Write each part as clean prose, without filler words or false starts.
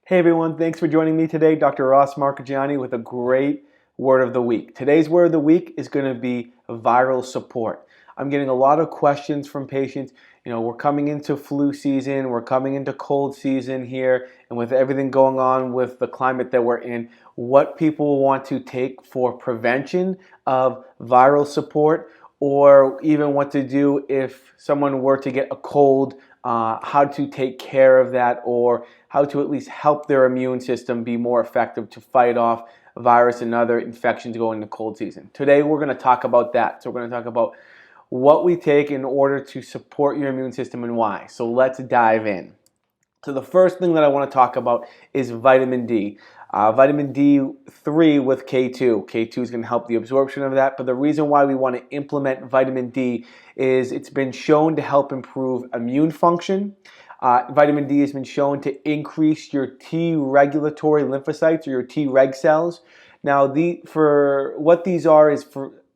Hey everyone, thanks for joining me today. Dr. Ross Marcagiani with a great word of the week. Today's word of the week is going to be viral support. I'm getting a lot of questions from patients. We're coming into flu season, we're coming into cold season here, and with everything going on with the climate that we're in, what people want to take for prevention of viral support, or even what to do if someone were to get a cold, how to take care of that, or how to at least help their immune system be more effective to fight off virus and other infections going into cold season. Today we're going to talk about that. So we're going to talk about what we take in order to support your immune system and why. So let's dive in. So the first thing that I want to talk about is vitamin D. Vitamin D3 with K2. K2 is going to help the absorption of that, but the reason why we want to implement vitamin D is it's been shown to help improve immune function. Vitamin D has been shown to increase your T regulatory lymphocytes or your T reg cells. Now, for what these are is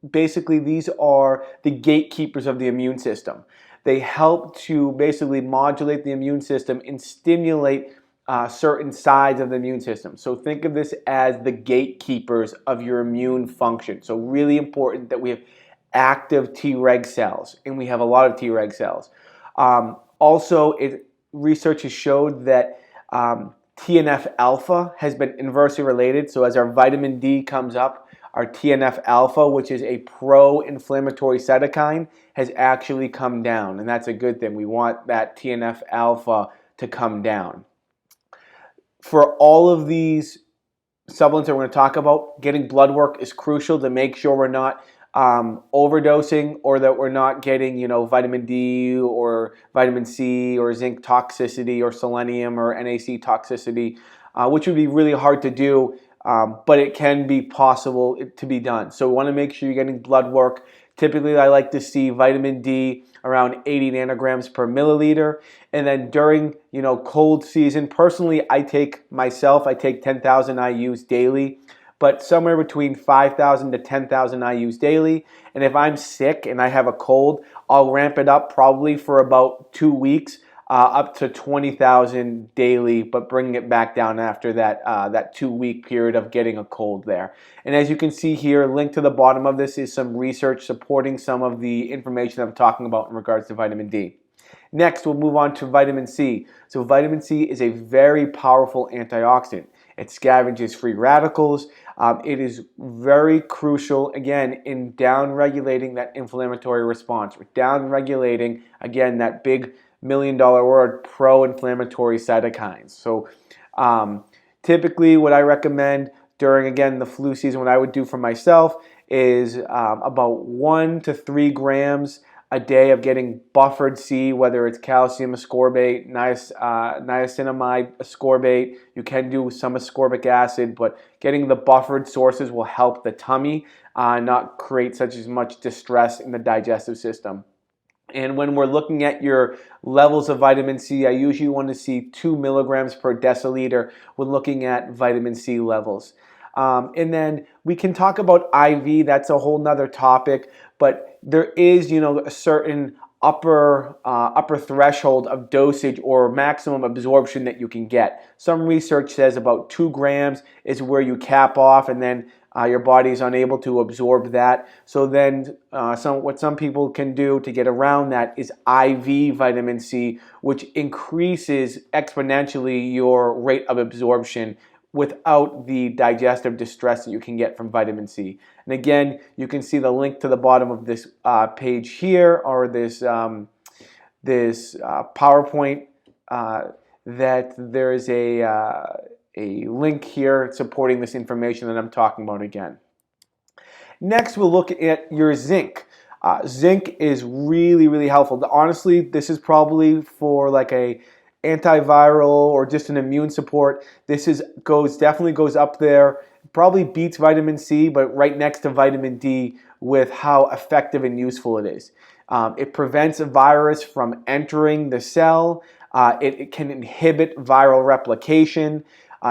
basically these are the gatekeepers of the immune system. They help to basically modulate the immune system and stimulate certain sides of the immune system. So think of this as the gatekeepers of your immune function. So really important that we have active T reg cells, and we have a lot of T reg cells. Also, research has showed that TNF alpha has been inversely related. So as our vitamin D comes up, our TNF alpha, which is a pro-inflammatory cytokine, has actually come down, and that's a good thing. We want that TNF alpha to come down. For all of these supplements that we're going to talk about, getting blood work is crucial to make sure we're not overdosing, or that we're not getting, vitamin D or vitamin C or zinc toxicity or selenium or NAC toxicity, which would be really hard to do, but it can be possible to be done. So we want to make sure you're getting blood work. Typically, I like to see vitamin D around 80 nanograms per milliliter. And then during, cold season, personally, I take 10,000 IUs daily, but somewhere between 5,000 to 10,000 IUs daily. And if I'm sick and I have a cold, I'll ramp it up probably for about 2 weeks, up to 20,000 daily, but bringing it back down after that 2-week period of getting a cold there. And as you can see here, linked to the bottom of this is some research supporting some of the information I'm talking about in regards to vitamin D. Next, we'll move on to vitamin C. So vitamin C is a very powerful antioxidant. It scavenges free radicals. It is very crucial, again, in down-regulating that inflammatory response. We're down-regulating, again, that big million-dollar word, pro-inflammatory cytokines. So typically what I recommend during, again, the flu season, what I would do for myself is about 1 to 3 grams a day of getting buffered C, whether it's calcium ascorbate, niacinamide ascorbate. You can do some ascorbic acid, but getting the buffered sources will help the tummy not create such as much distress in the digestive system. And when we're looking at your levels of vitamin C, I usually want to see 2 milligrams per deciliter when looking at vitamin C levels. And then we can talk about IV. That's a whole nother topic, but there is, a certain upper threshold of dosage or maximum absorption that you can get. Some research says about 2 grams is where you cap off, and then your body is unable to absorb that. So then what some people can do to get around that is IV vitamin C, which increases exponentially your rate of absorption without the digestive distress that you can get from vitamin C. And again, you can see the link to the bottom of this page here, or this PowerPoint, that there is a link here supporting this information that I'm talking about again. Next, we'll look at your zinc. Zinc is really, really helpful. Honestly, this is probably for like a antiviral or just an immune support. This definitely goes up there. Probably beats vitamin C, but right next to vitamin D with how effective and useful it is. It prevents a virus from entering the cell. It can inhibit viral replication.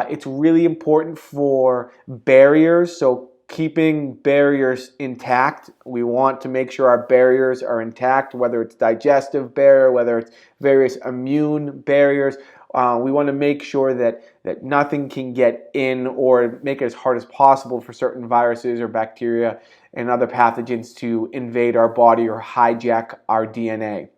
It's really important for barriers, so keeping barriers intact. We want to make sure our barriers are intact, whether it's digestive barrier, whether it's various immune barriers. We want to make sure that nothing can get in or make it as hard as possible for certain viruses or bacteria and other pathogens to invade our body or hijack our DNA.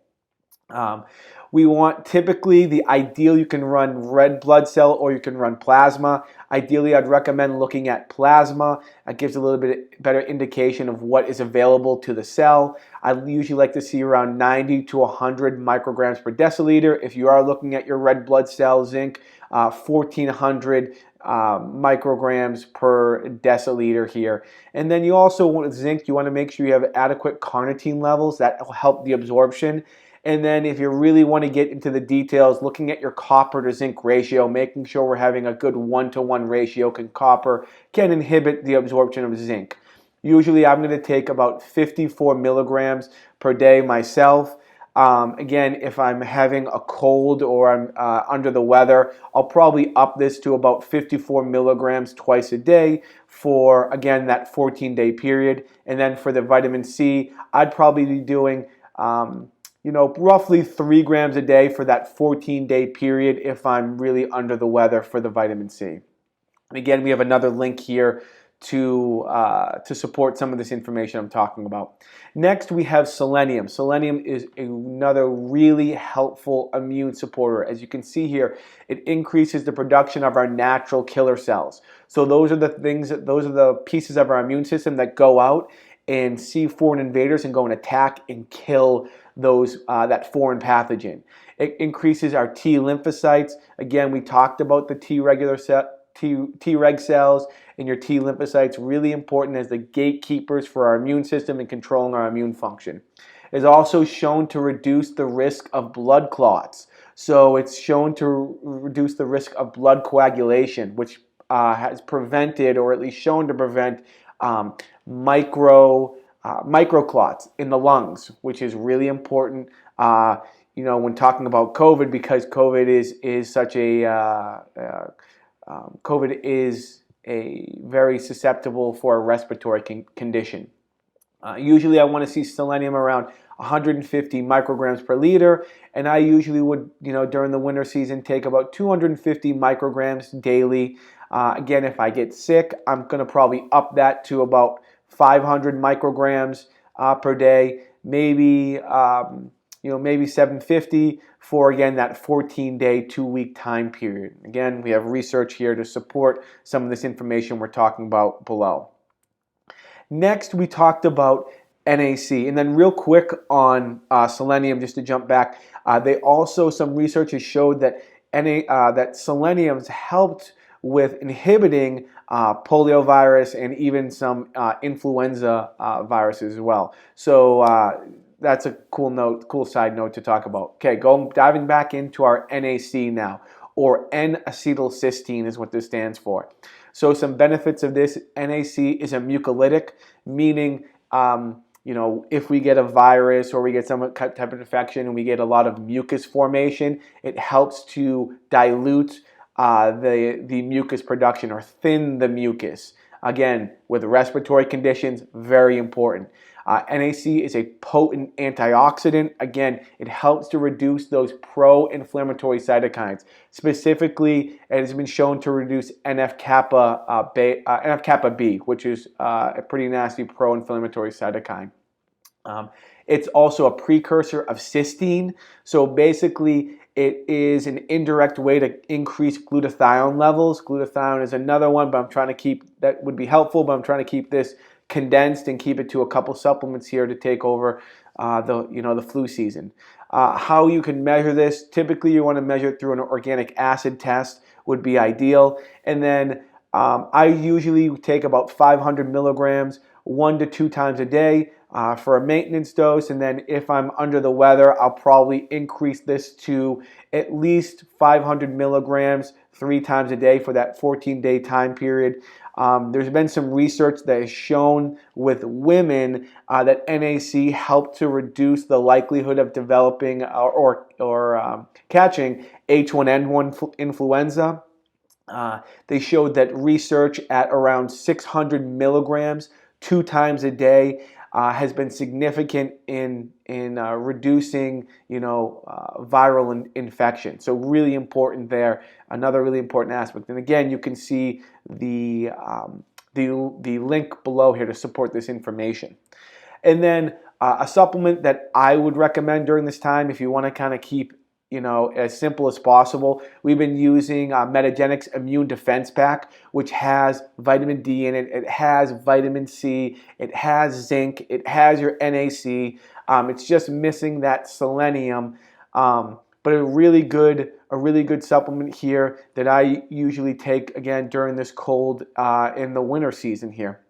We want typically the ideal, you can run red blood cell or you can run plasma. Ideally, I'd recommend looking at plasma. It gives a little bit better indication of what is available to the cell. I usually like to see around 90 to 100 micrograms per deciliter. If you are looking at your red blood cell zinc, 1400 micrograms per deciliter here. And then you also want zinc, you want to make sure you have adequate carnitine levels. That will help the absorption. And then if you really want to get into the details, looking at your copper to zinc ratio, making sure we're having a good 1-to-1 ratio, because copper can inhibit the absorption of zinc. Usually I'm going to take about 54 milligrams per day myself. Again, if I'm having a cold or I'm under the weather, I'll probably up this to about 54 milligrams twice a day for, again, that 14-day period. And then for the vitamin C, I'd probably be doing roughly 3 grams a day for that 14-day period if I'm really under the weather for the vitamin C. And again, we have another link here to support some of this information I'm talking about. Next, we have selenium. Selenium is another really helpful immune supporter. As you can see here, it increases the production of our natural killer cells. So those are the pieces of our immune system that go out and see foreign invaders and go and attack and kill that foreign pathogen. It increases our T lymphocytes. Again, we talked about the Treg cells and your T lymphocytes, really important as the gatekeepers for our immune system and controlling our immune function. It's also shown to reduce the risk of blood clots. So it's shown to reduce the risk of blood coagulation, which has prevented, or at least shown to prevent, microclots in the lungs, which is really important. When talking about COVID, because COVID is a very susceptible for a respiratory condition. Usually, I want to see selenium around 150 micrograms per liter, and I usually would, during the winter season, take about 250 micrograms daily. Again, if I get sick, I'm going to probably up that to about 500 micrograms per day, maybe 750 for, again, that 14-day, 2-week time period. Again, we have research here to support some of this information we're talking about below. Next, we talked about NAC, and then real quick on selenium, just to jump back, some research has showed that that selenium's helped with inhibiting poliovirus and even some influenza viruses as well. So that's a cool side note to talk about. Okay, diving back into our NAC now, or N-acetylcysteine is what this stands for. So some benefits of this: NAC is a mucolytic, meaning if we get a virus or we get some type of infection and we get a lot of mucus formation, it helps to dilute the mucus production or thin the mucus. Again, with respiratory conditions, very important. NAC is a potent antioxidant. Again, it helps to reduce those pro-inflammatory cytokines. Specifically, it has been shown to reduce NF-kappa B, which is a pretty nasty pro-inflammatory cytokine. It's also a precursor of cysteine. So basically, it is an indirect way to increase glutathione levels. Glutathione is another one, but that would be helpful, but I'm trying to keep this condensed and keep it to a couple supplements here to take over the flu season. How you can measure this: typically you want to measure it through an organic acid test, would be ideal. And then I usually take about 500 milligrams 1 to 2 times a day for a maintenance dose, and then if I'm under the weather, I'll probably increase this to at least 500 milligrams 3 times a day for that 14-day time period. There's been some research that has shown with women that NAC helped to reduce the likelihood of developing or catching H1N1 influenza. They showed that research at around 600 milligrams 2 times a day has been significant in reducing viral infection. So really important there. Another really important aspect. And again, you can see the link below here to support this information. And then a supplement that I would recommend during this time, if you want to kind of keep as simple as possible. We've been using Metagenics Immune Defense Pack, which has vitamin D in it. It has vitamin C. It has zinc. It has your NAC. It's just missing that selenium. But a really good supplement here that I usually take again during this cold in the winter season here.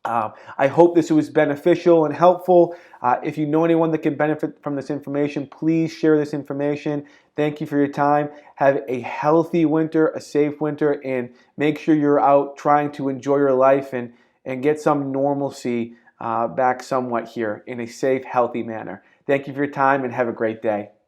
I hope this was beneficial and helpful. If you know anyone that can benefit from this information, please share this information. Thank you for your time. Have a healthy winter, a safe winter, and make sure you're out trying to enjoy your life and get some normalcy back somewhat here in a safe, healthy manner. Thank you for your time and have a great day.